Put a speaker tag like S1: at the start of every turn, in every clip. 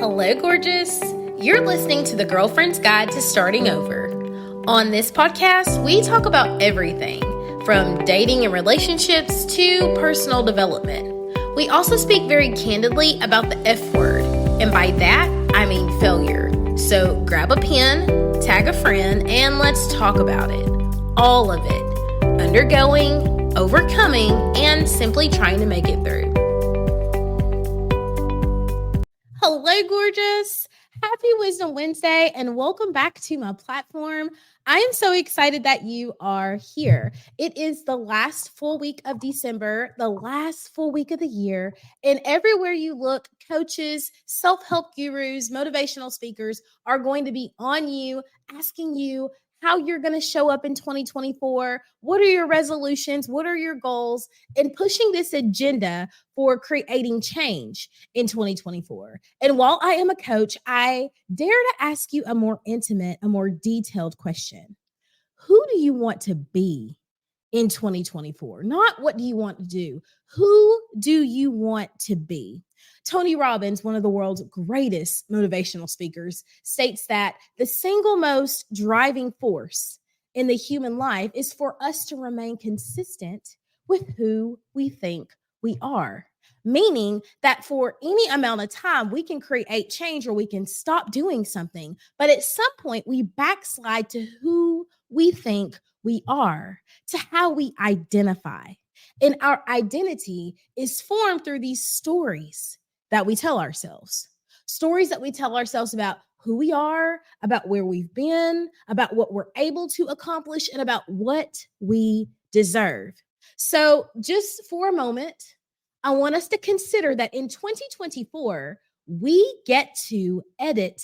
S1: Hello, gorgeous. You're listening to the Girlfriend's Guide to Starting Over. On this podcast, we talk about everything from dating and relationships to personal development. We also speak very candidly about the F word, and by that, I mean failure. So grab a pen, tag a friend, and let's talk about it. All of it. Undergoing, overcoming, and simply trying to make it through. Hello, gorgeous. Happy Wisdom Wednesday and welcome back to my platform. I am so excited that you are here. It is the last full week of December, the last full week of the year, and everywhere you look, coaches, self-help gurus, motivational speakers are going to be on you, asking you how you're going to show up in 2024. What are your resolutions? What are your goals? And pushing this agenda for creating change in 2024. And while I am a coach, I dare to ask you a more intimate, a more detailed question. Who do you want to be in 2024? Not what do you want to do? Who do you want to be? Tony Robbins, one of the world's greatest motivational speakers, states that the single most driving force in the human life is for us to remain consistent with who we think we are. Meaning that for any amount of time, we can create change or we can stop doing something. But at some point, we backslide to who we think we are, to how we identify. And our identity is formed through these stories that we tell ourselves. Stories that we tell ourselves about who we are, about where we've been, about what we're able to accomplish, and about what we deserve. So just for a moment, I want us to consider that in 2024, we get to edit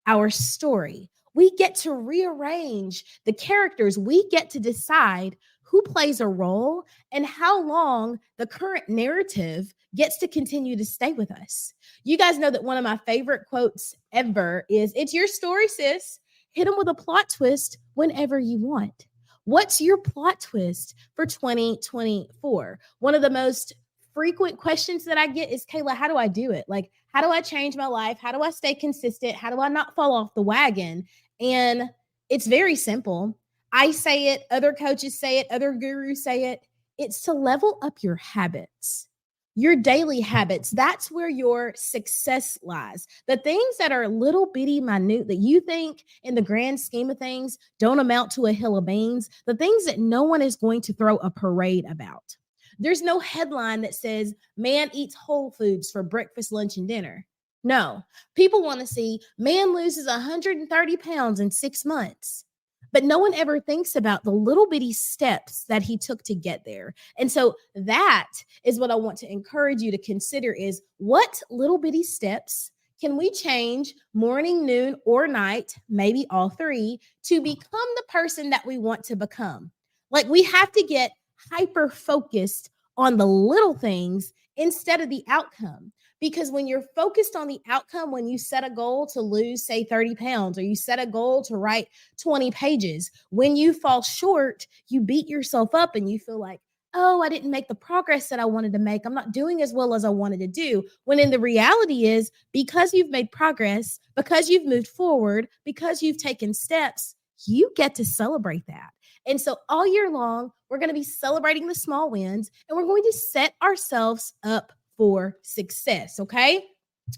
S1: our story. We get to rearrange the characters. We get to decide who plays a role and how long the current narrative gets to continue to stay with us. You guys know that one of my favorite quotes ever is, "It's your story, sis. Hit them with a plot twist whenever you want." What's your plot twist for 2024? One of the most frequent questions that I get is, "Kayla, how do I do it? Like, how do I change my life? How do I stay consistent? How do I not fall off the wagon?" And it's very simple. I say it, other coaches say it, other gurus say it. It's to level up your habits, your daily habits. That's where your success lies. The things that are little bitty minute that you think in the grand scheme of things don't amount to a hill of beans, the things that no one is going to throw a parade about. There's no headline that says, "Man eats Whole Foods for breakfast, lunch, and dinner." No, people want to see, "Man loses 130 pounds in 6 months." But no one ever thinks about the little bitty steps that he took to get there. And so that is what I want to encourage you to consider is, what little bitty steps can we change morning, noon, or night, maybe all three, to become the person that we want to become? Like, we have to get hyper focused on the little things instead of the outcome. Because when you're focused on the outcome, when you set a goal to lose, say, 30 pounds, or you set a goal to write 20 pages, when you fall short, you beat yourself up and you feel like, "Oh, I didn't make the progress that I wanted to make. I'm not doing as well as I wanted to do." When in the reality is, because you've made progress, because you've moved forward, because you've taken steps, you get to celebrate that. And so all year long, we're going to be celebrating the small wins and we're going to set ourselves up for success, okay?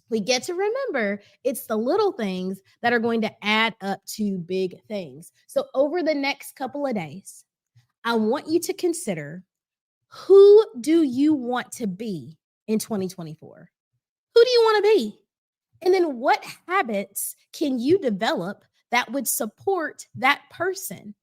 S1: We get to remember it's the little things that are going to add up to big things. So over the next couple of days, I want you to consider, who do you want to be in 2024? Who do you want to be? And then what habits can you develop that would support that person?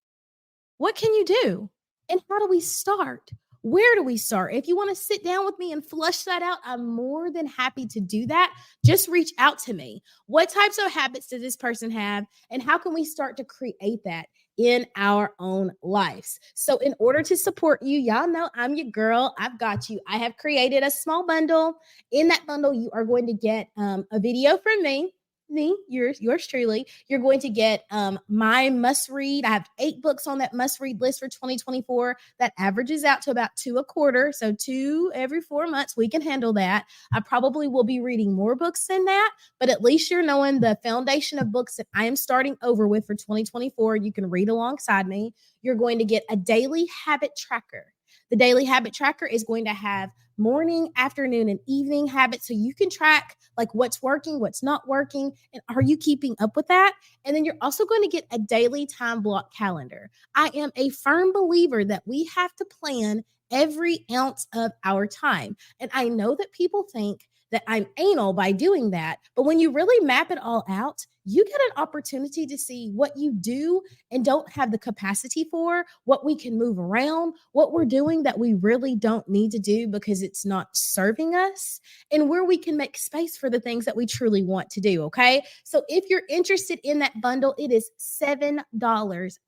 S1: What can you do? And how do we start? Where do we start? If you want to sit down with me and flush that out, I'm more than happy to do that. Just reach out to me. What types of habits does this person have? And how can we start to create that in our own lives? So in order to support you, y'all know I'm your girl. I've got you. I have created a small bundle. In that bundle, you are going to get a video from me. me, yours truly. You're going to get my must read. I have 8 books on that must read list for 2024. That averages out to about 2 a quarter. So 2 every 4 months. We can handle that. I probably will be reading more books than that, but at least you're knowing the foundation of books that I am starting over with for 2024. You can read alongside me. You're going to get a daily habit tracker. The daily habit tracker is going to have morning, afternoon, and evening habits. So you can track like what's working, what's not working, and are you keeping up with that? And then you're also going to get a daily time block calendar. I am a firm believer that we have to plan every ounce of our time. And I know that people think that I'm anal by doing that, but when you really map it all out, you get an opportunity to see what you do and don't have the capacity for, what we can move around, what we're doing that we really don't need to do because it's not serving us, and where we can make space for the things that we truly want to do. Okay. So if you're interested in that bundle, it is $7.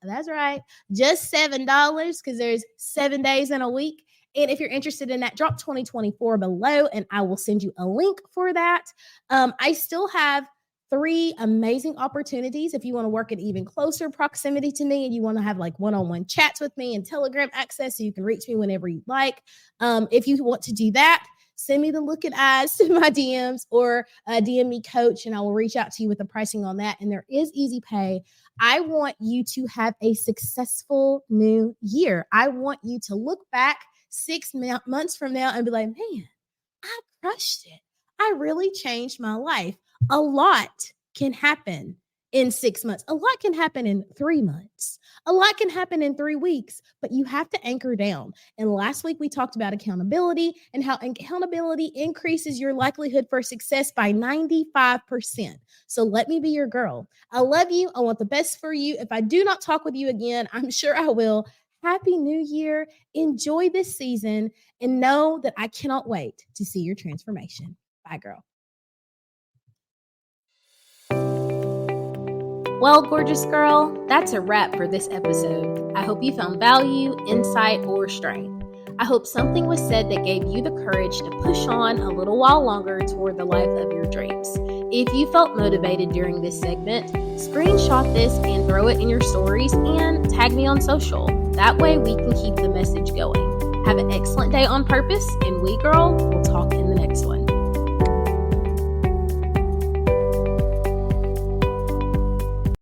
S1: That's right. Just $7 because there's 7 days in a week. And if you're interested in that, drop 2024 below and I will send you a link for that. I still have 3 amazing opportunities if you want to work in even closer proximity to me and you want to have like one-on-one chats with me and Telegram access so you can reach me whenever you like. If you want to do that, send me the looking eyes to my DMs or DM me coach and I will reach out to you with the pricing on that. And there is easy pay. I want you to have a successful new year. I want you to look back 6 months from now and be like, man, I crushed it. I really changed my life. A lot can happen in 6 months. A lot can happen in 3 months. A lot can happen in 3 weeks, but you have to anchor down. And last week we talked about accountability and how accountability increases your likelihood for success by 95%. So let me be your girl. I love you. I want the best for you. If I do not talk with you again, I'm sure I will. Happy New Year. Enjoy this season and know that I cannot wait to see your transformation. Bye, girl. Well, gorgeous girl, that's a wrap for this episode. I hope you found value, insight, or strength. I hope something was said that gave you the courage to push on a little while longer toward the life of your dreams. If you felt motivated during this segment, screenshot this and throw it in your stories and tag me on social. That way we can keep the message going. Have an excellent day on purpose, and we, girl, will talk in